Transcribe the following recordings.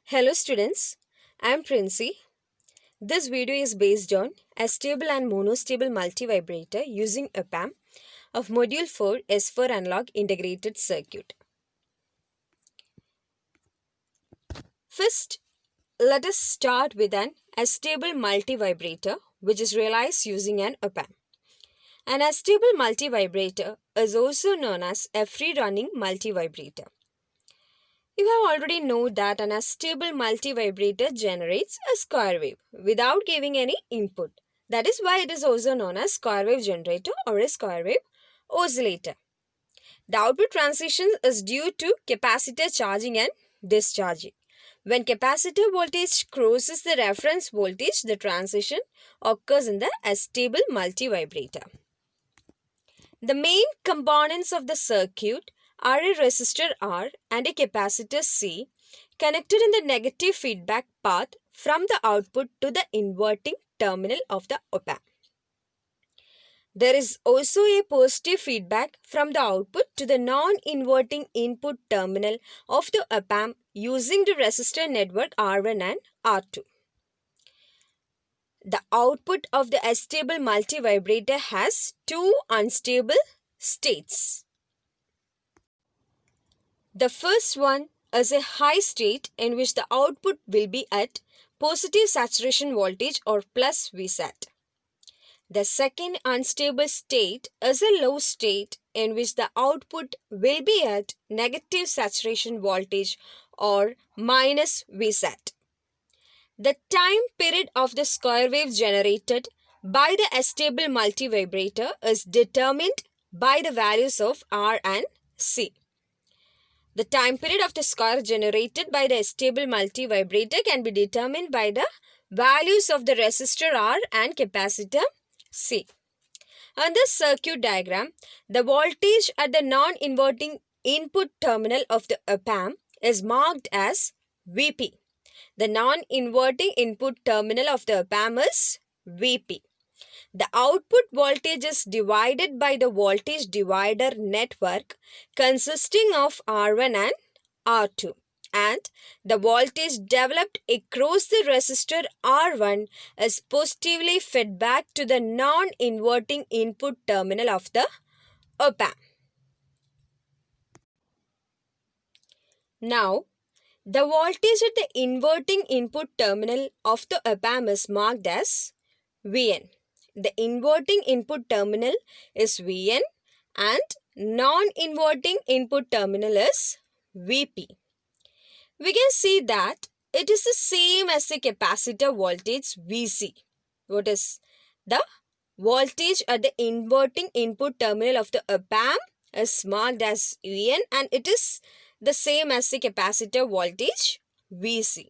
Hello students, I am Princey. This video is based on Astable and Monostable multivibrator using Opamp of Module 4 S4 Analog Integrated Circuit. First, let us start with an Astable multivibrator which is realized using an Opamp. An Astable multivibrator is also known as a free-running multivibrator. You have already known that an astable multivibrator generates a square wave without giving any input. That is why it is also known as square wave generator or a square wave oscillator. The output transition is due to capacitor charging and discharging. When capacitor voltage crosses the reference voltage, the transition occurs in the astable multivibrator. The main components of the circuit are a resistor R and a capacitor C connected in the negative feedback path from the output to the inverting terminal of the Opamp. There is also a positive feedback from the output to the non-inverting input terminal of the Opamp using the resistor network R1 and R2. The output of the astable multivibrator has two unstable states. The first one is a high state in which the output will be at positive saturation voltage or plus Vsat. The second unstable state is a low state in which the output will be at negative saturation voltage or minus Vsat. The time period of the square wave generated by the astable multivibrator is determined by the values of R and C. The time period of the square generated by the astable multivibrator can be determined by the values of the resistor R and capacitor C. On this circuit diagram, the voltage at the non-inverting input terminal of the Opamp is marked as Vp. The non-inverting input terminal of the Opamp is Vp. The output voltage is divided by the voltage divider network consisting of R1 and R2, and the voltage developed across the resistor R1 is positively fed back to the non-inverting input terminal of the Opamp. Now, the voltage at the inverting input terminal of the Opamp is marked as Vn. The inverting input terminal is Vn and non-inverting input terminal is Vp. We can see that it is the same as the capacitor voltage Vc. What is the voltage at the inverting input terminal of the Opamp is marked as Vn and it is the same as the capacitor voltage Vc.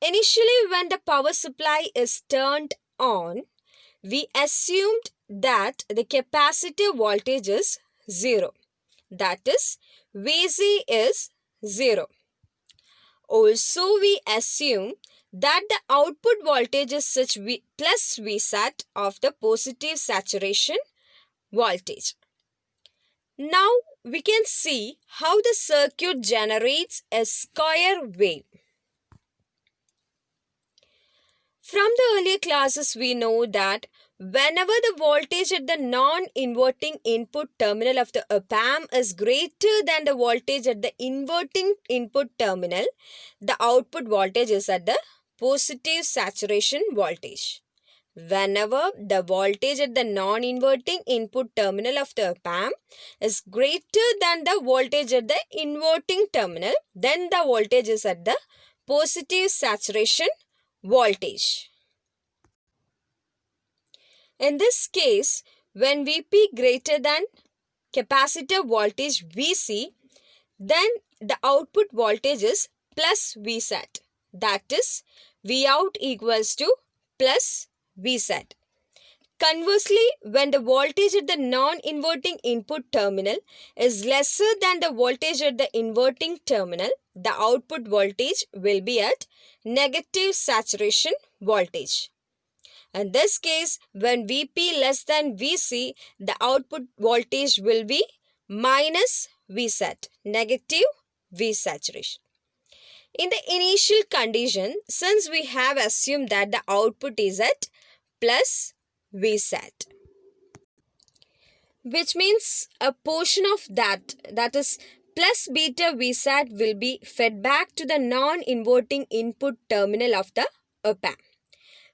Initially, when the power supply is turned on, we assumed that the capacitor voltage is 0. That is, Vc is 0. Also, we assume that the output voltage is such plus Vsat of the positive saturation voltage. Now, we can see how the circuit generates a square wave. From the earlier classes, we know that whenever the voltage at the non-inverting input terminal of the Opamp is greater than the voltage at the inverting input terminal, the output voltage is at the positive saturation voltage. Whenever the voltage at the non-inverting input terminal of the Opamp is greater than the voltage at the inverting terminal, then the voltage is at the positive saturation voltage. In this case, when Vp greater than capacitor voltage Vc, then the output voltage is plus Vsat. That is, Vout equals to plus Vsat. Conversely, when the voltage at the non-inverting input terminal is lesser than the voltage at the inverting terminal, the output voltage will be at negative saturation voltage. In this case, when Vp less than Vc, the output voltage will be minus Vsat, negative V saturation. In the initial condition, since we have assumed that the output is at plus Vsat, which means a portion of that is plus beta Vsat will be fed back to the non-inverting input terminal of the Opamp.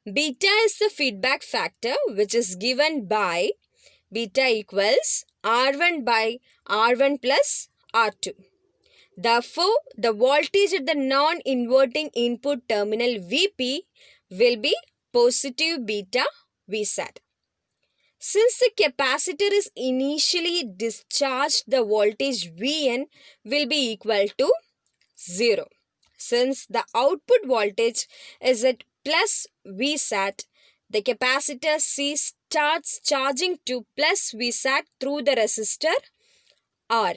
Beta is the feedback factor which is given by beta equals R1 by R1 plus R2. Therefore, the voltage at the non-inverting input terminal Vp will be positive beta Vsat. Since the capacitor is initially discharged, the voltage Vn will be equal to 0. Since the output voltage is at plus Vsat, the capacitor C starts charging to plus Vsat through the resistor R.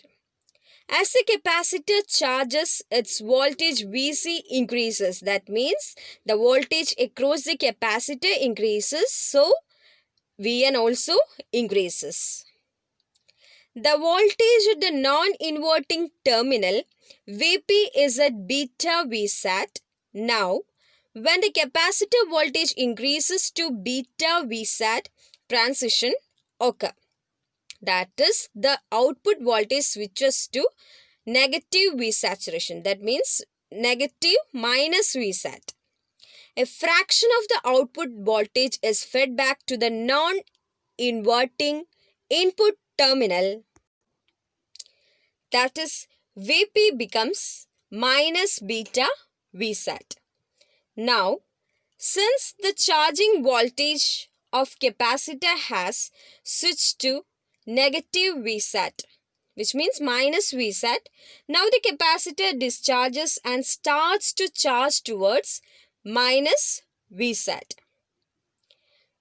As the capacitor charges, its voltage Vc increases. That means the voltage across the capacitor increases, so Vn also increases. The voltage at the non-inverting terminal Vp is at beta Vsat. Now, when the capacitor voltage increases to beta Vsat, transition occurs. That is, the output voltage switches to negative V saturation. That means negative minus Vsat. A fraction of the output voltage is fed back to the non-inverting input terminal. That is, Vp becomes minus beta Vsat. Now, since the charging voltage of capacitor has switched to negative Vsat, which means minus Vsat, now the capacitor discharges and starts to charge towards minus Vsat.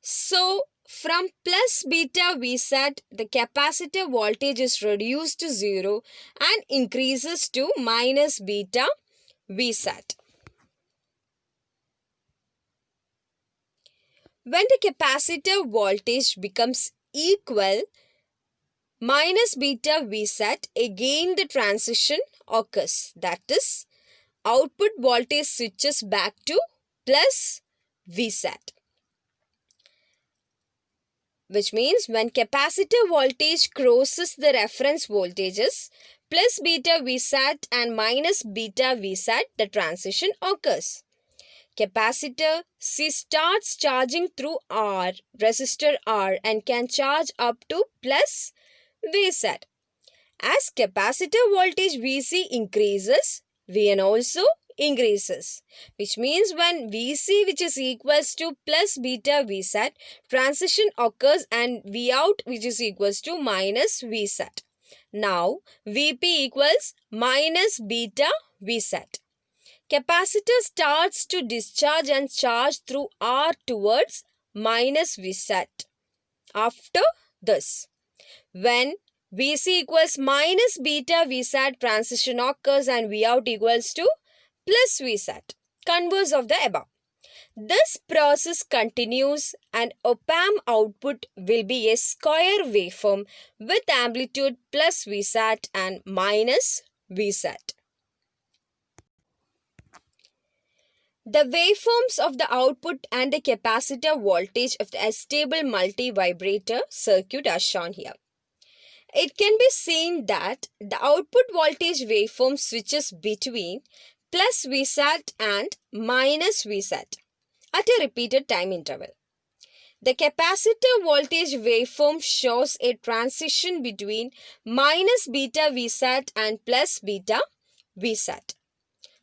So, from plus beta Vsat, the capacitor voltage is reduced to 0 and increases to minus beta Vsat. When the capacitor voltage becomes equal minus beta Vsat, again the transition occurs. That is, output voltage switches back to plus Vsat. Which means when capacitor voltage crosses the reference voltages plus beta Vsat and minus beta Vsat, the transition occurs. Capacitor C starts charging through R, resistor R, and can charge up to plus Vsat. As capacitor voltage Vc increases, Vn also increases, which means when Vc, which is equals to plus beta Vsat, transition occurs and Vout, which is equals to minus Vsat. Now Vp equals minus beta Vsat. Capacitor starts to discharge and charge through R towards minus Vsat. After this, when Vc equals minus beta Vsat, transition occurs and Vout equals to plus Vsat, converse of the above. This process continues and Opamp output will be a square waveform with amplitude plus Vsat and minus Vsat. The waveforms of the output and the capacitor voltage of the Astable multivibrator circuit are shown here. It can be seen that the output voltage waveform switches between plus Vsat and minus Vsat at a repeated time interval. The capacitor voltage waveform shows a transition between minus beta Vsat and plus beta Vsat.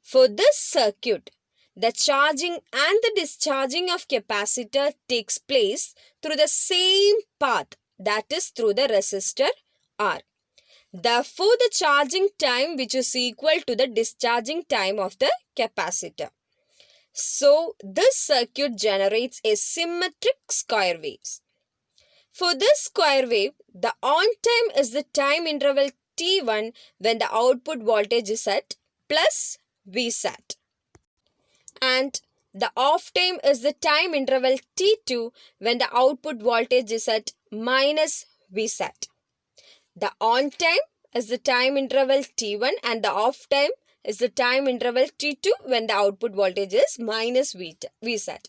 For this circuit, the charging and the discharging of capacitor takes place through the same path, that is through the resistor R. Therefore, the charging time which is equal to the discharging time of the capacitor. So, this circuit generates a symmetric square waves. For this square wave, the on time is the time interval T1 when the output voltage is at plus Vsat. And the off time is the time interval T2 when the output voltage is at minus Vsat. The on time is the time interval T1 and the off time is the time interval T2 when the output voltage is minus Vsat.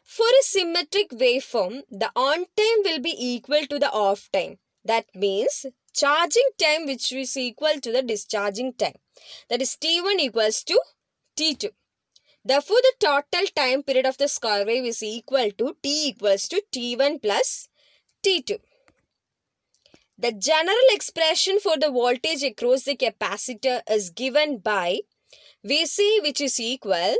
For a symmetric waveform, the on time will be equal to the off time. That means charging time which is equal to the discharging time. That is T1 equals to T2. Therefore, the total time period of the square wave is equal to T equals to T1 plus T2. The general expression for the voltage across the capacitor is given by Vc, which is equal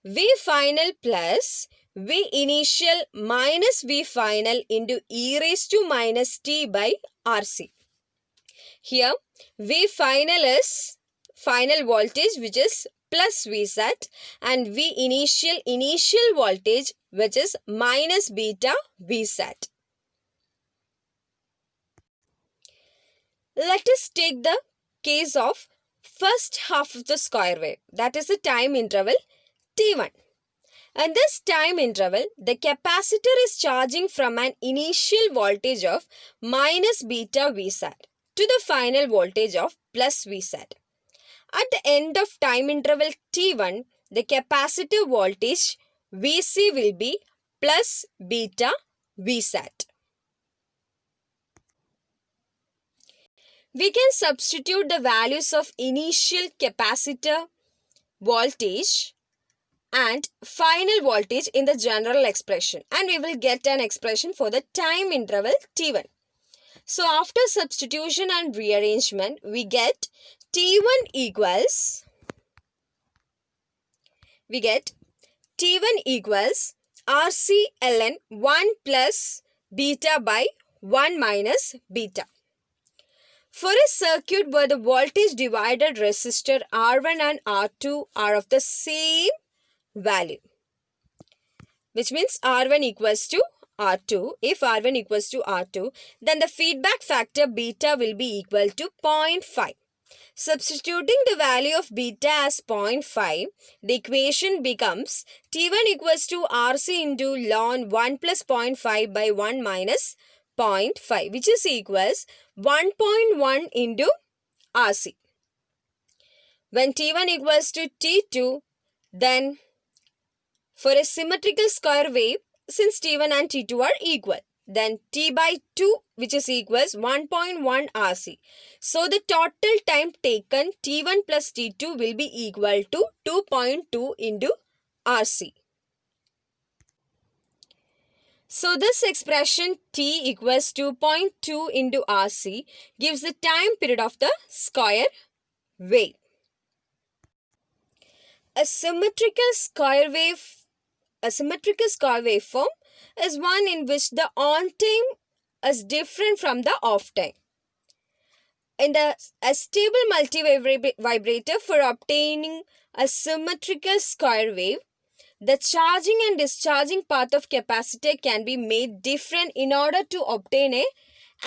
V final plus V initial minus V final into e raised to minus t by Rc. Here V final is final voltage which is plus Vsat and V initial voltage which is minus beta Vsat. Let us take the case of first half of the square wave, that is the time interval T1. In this time interval, the capacitor is charging from an initial voltage of minus beta Vsat to the final voltage of plus Vsat. At the end of time interval T1, the capacitor voltage Vc will be plus beta Vsat. We can substitute the values of initial capacitor voltage and final voltage in the general expression, and we will get an expression for the time interval T1. So after substitution and rearrangement, we get T1 equals RC ln 1 plus beta by 1 minus beta. For a circuit where the voltage divided resistor R1 and R2 are of the same value, which means R1 equals to R2. If R1 equals to R2, then the feedback factor beta will be equal to 0.5. Substituting the value of beta as 0.5, the equation becomes T1 equals to RC into ln 1 plus 0.5 by 1 minus 0.5, which is equals 1.1 into RC. When T1 equals to T2, then for a symmetrical square wave, since T1 and T2 are equal, then T by 2, which is equals 1.1 RC. So the total time taken T1 plus T2 will be equal to 2.2 into RC. So this expression T equals 2.2 into RC gives the time period of the square wave. A symmetrical square waveform is one in which the on time is different from the off time. In the Astable multivibrator, for obtaining a symmetrical square wave, the charging and discharging path of capacitor can be made different in order to obtain a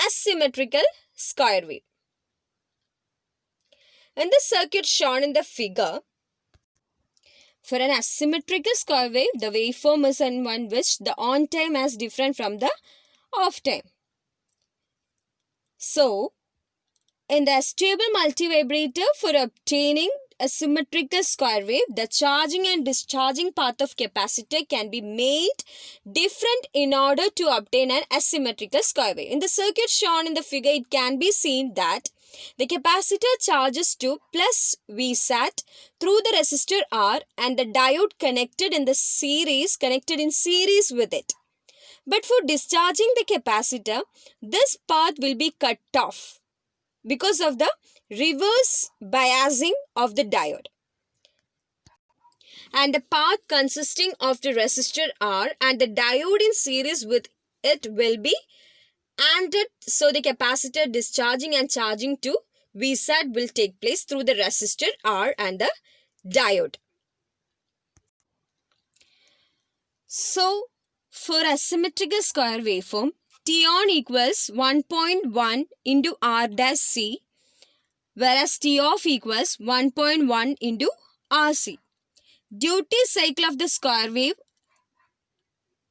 asymmetrical square wave. In the circuit shown in the figure, for an asymmetrical square wave, the waveform is one which the on time is different from the off time. So, in the Astable multivibrator, for obtaining a symmetrical square wave, the charging and discharging path of capacitor can be made different in order to obtain an asymmetrical square wave. In the circuit shown in the figure, it can be seen that the capacitor charges to plus Vsat through the resistor R and the diode connected in series with it. But for discharging the capacitor, this path will be cut off because of the reverse biasing of the diode. And the path consisting of the resistor R and the diode in series with it will be ANDed, so the capacitor discharging and charging to Vsat will take place through the resistor R and the diode. So, for a symmetrical square waveform, T on equals 1.1 into R dash C, whereas T off equals 1.1 into RC. Duty cycle of the square wave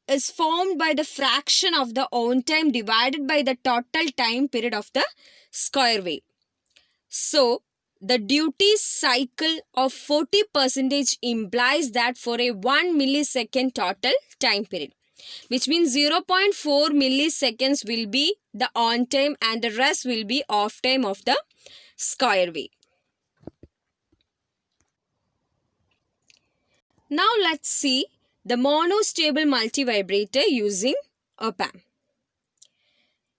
is formed by the fraction of the on time divided by the total time period of the square wave. So, the duty cycle of 40% implies that for a 1 millisecond total time period, which means 0.4 milliseconds will be the on time and the rest will be off time of the square wave. Now let's see the monostable multivibrator using Opamp.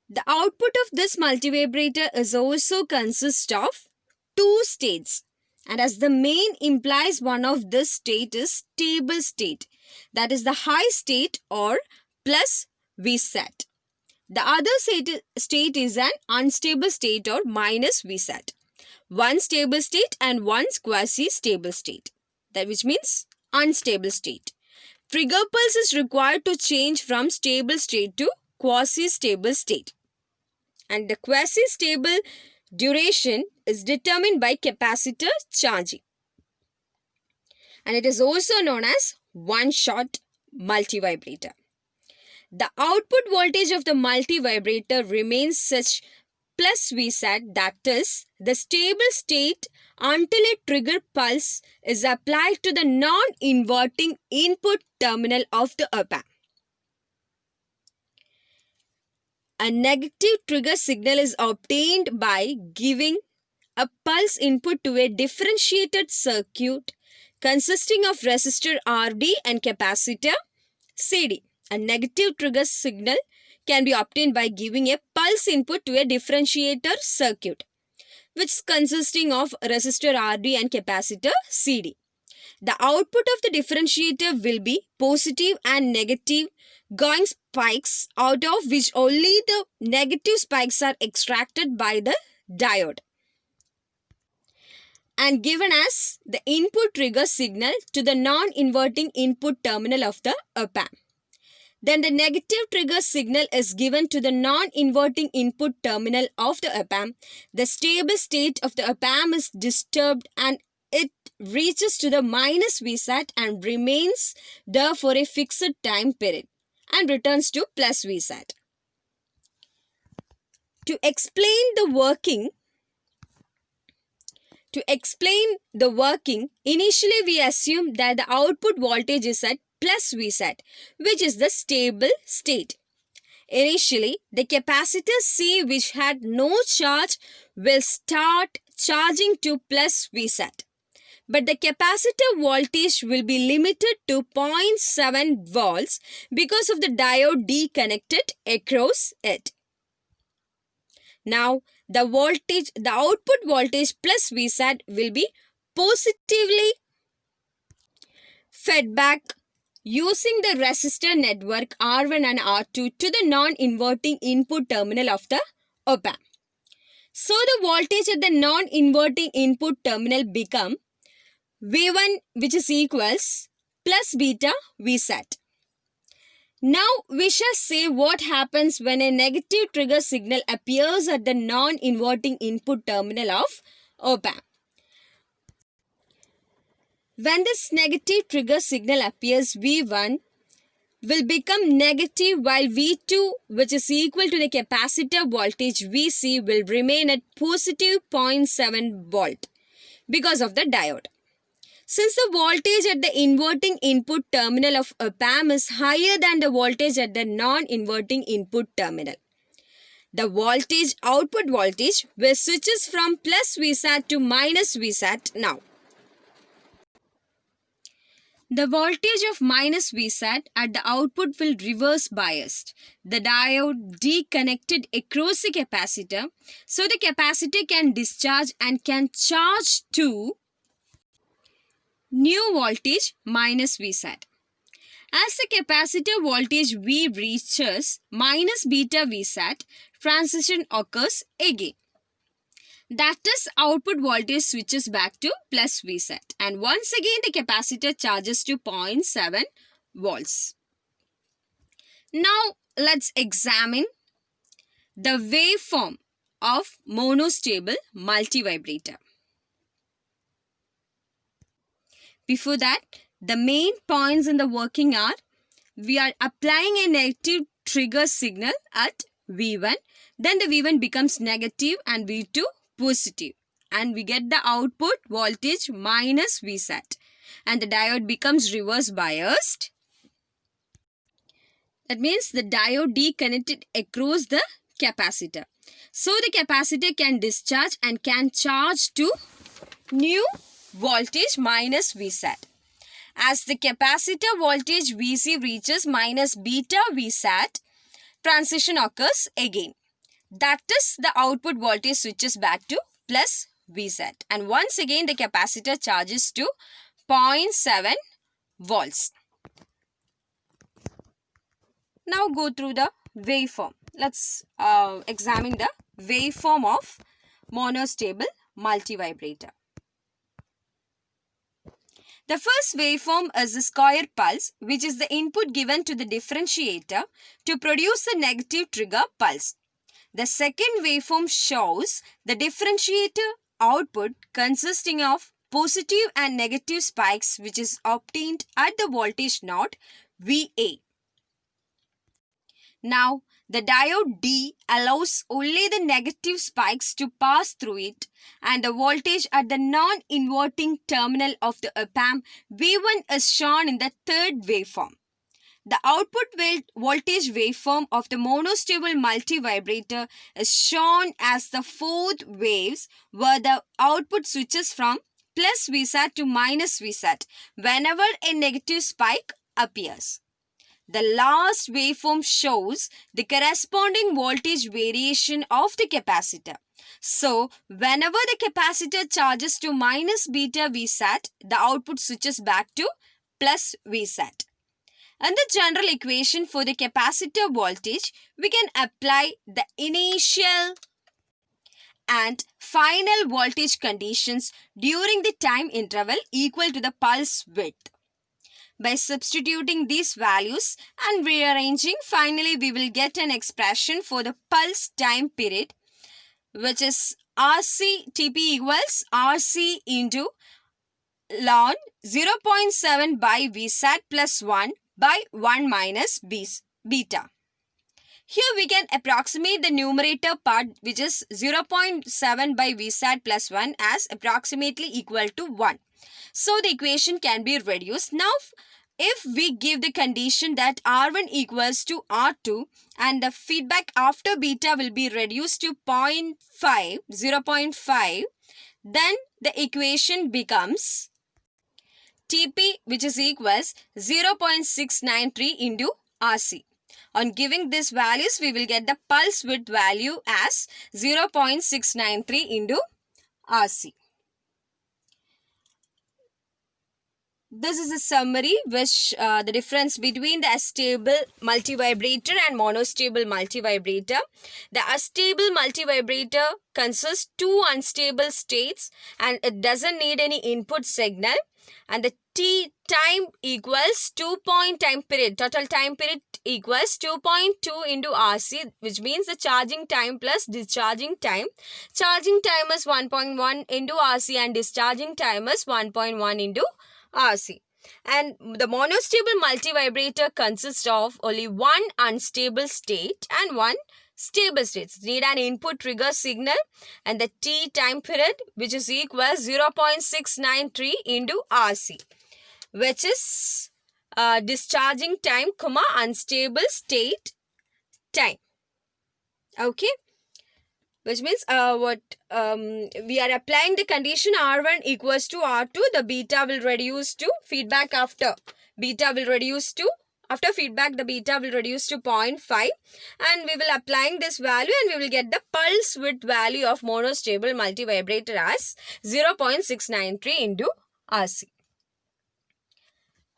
The output of this multivibrator is also consists of two states, and as the main implies one of this state is stable state, that is the high state or plus Vsat. The other state is an unstable state or minus Vsat. One stable state and one quasi-stable state, that which means unstable state. Trigger pulse is required to change from stable state to quasi-stable state. And the quasi-stable duration is determined by capacitor charging. And it is also known as one-shot multivibrator. The output voltage of the multivibrator remains such plus Vsat, that is the stable state, until a trigger pulse is applied to the non-inverting input terminal of the Opamp. A negative trigger signal is obtained by giving a pulse input to a differentiated circuit consisting of resistor Rd and capacitor Cd. A negative trigger signal can be obtained by giving a pulse input to a differentiator circuit, which is consisting of resistor Rd and capacitor Cd. The output of the differentiator will be positive and negative going spikes, out of which only the negative spikes are extracted by the diode and given as the input trigger signal to the non-inverting input terminal of the Opamp. Then the negative trigger signal is given to the non-inverting input terminal of the Opamp. The stable state of the Opamp is disturbed and it reaches to the minus Vsat and remains there for a fixed time period and returns to plus Vsat. To explain the working, initially we assume that the output voltage is at plus Vsat, which is the stable state. Initially, the capacitor C, which had no charge, will start charging to plus Vsat. But the capacitor voltage will be limited to 0.7 volts because of the diode D connected across it. Now, the output voltage plus Vsat will be positively fed back using the resistor network R1 and R2 to the non-inverting input terminal of the Opamp. So, the voltage at the non-inverting input terminal become V1, which is equals plus beta Vsat. Now we shall say what happens when a negative trigger signal appears at the non-inverting input terminal of Opamp. When this negative trigger signal appears, V1 will become negative while V2, which is equal to the capacitor voltage Vc, will remain at positive 0.7 volt because of the diode. Since the voltage at the inverting input terminal of Opamp is higher than the voltage at the non-inverting input terminal, the output voltage will switches from plus Vsat to minus Vsat now. The voltage of minus Vsat at the output will reverse biased. The diode deconnected across the capacitor, so the capacitor can discharge and can charge to new voltage minus Vsat. As the capacitor voltage V reaches minus beta Vsat, transition occurs again. That is, output voltage switches back to plus Vsat, and once again the capacitor charges to 0.7 volts. Now let's examine the waveform of monostable multivibrator. Before that, the main points in the working are, we are applying a negative trigger signal at V1, then the V1 becomes negative and V2 positive. and we get the output voltage minus Vsat. And the diode becomes reverse biased. That means the diode deconnected across the capacitor. So the capacitor can discharge and can charge to new voltage minus Vsat. As the capacitor voltage Vc reaches minus beta Vsat, transition occurs again. That is, the output voltage switches back to plus Vsat. And once again the capacitor charges to 0.7 volts. Now go through the waveform. Let's examine the waveform of monostable multivibrator. The first waveform is the square pulse, which is the input given to the differentiator to produce the negative trigger pulse. The second waveform shows the differentiator output consisting of positive and negative spikes, which is obtained at the voltage node VA. Now, the diode D allows only the negative spikes to pass through it, and the voltage at the non-inverting terminal of the Opamp V1 is shown in the third waveform. The output voltage waveform of the monostable multivibrator is shown as the fourth waves, where the output switches from plus Vsat to minus Vsat whenever a negative spike appears. The last waveform shows the corresponding voltage variation of the capacitor. So, whenever the capacitor charges to minus beta Vsat, the output switches back to plus Vsat. And the general equation for the capacitor voltage, we can apply the initial and final voltage conditions during the time interval equal to the pulse width. By substituting these values and rearranging, finally we will get an expression for the pulse time period, which is Tp equals Rc into ln 0.7 by Vsat plus 1 by 1 minus beta. Here we can approximate the numerator part, which is 0.7 by Vsat plus 1 as approximately equal to 1. So the equation can be reduced. Now if we give the condition that R1 equals to R2 and the feedback after beta will be reduced to 0.5, then the equation becomes Tp, which is equals 0.693 into Rc. On giving these values, we will get the pulse width value as 0.693 into Rc. This is a summary which the difference between the astable multivibrator and monostable multivibrator. The astable multivibrator consists two unstable states and it doesn't need any input signal, and the T time equals 2 point time period. Total time period equals 2.2 into Rc, which means the charging time plus discharging time. Charging time is 1.1 into Rc and discharging time is 1.1 into Rc. And the monostable multivibrator consists of only one unstable state and one stable state. Need an input trigger signal and the T time period, which is equals 0.693 into Rc, which is discharging time, unstable state time. Okay. Which means we are applying the condition R1 equals to R2, the beta will reduce to feedback after beta will reduce to feedback the beta will reduce to 0.5, and we will applying this value and we will get the pulse width value of monostable multivibrator as 0.693 into Rc.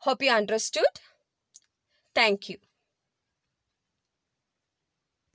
Hope you understood. Thank you.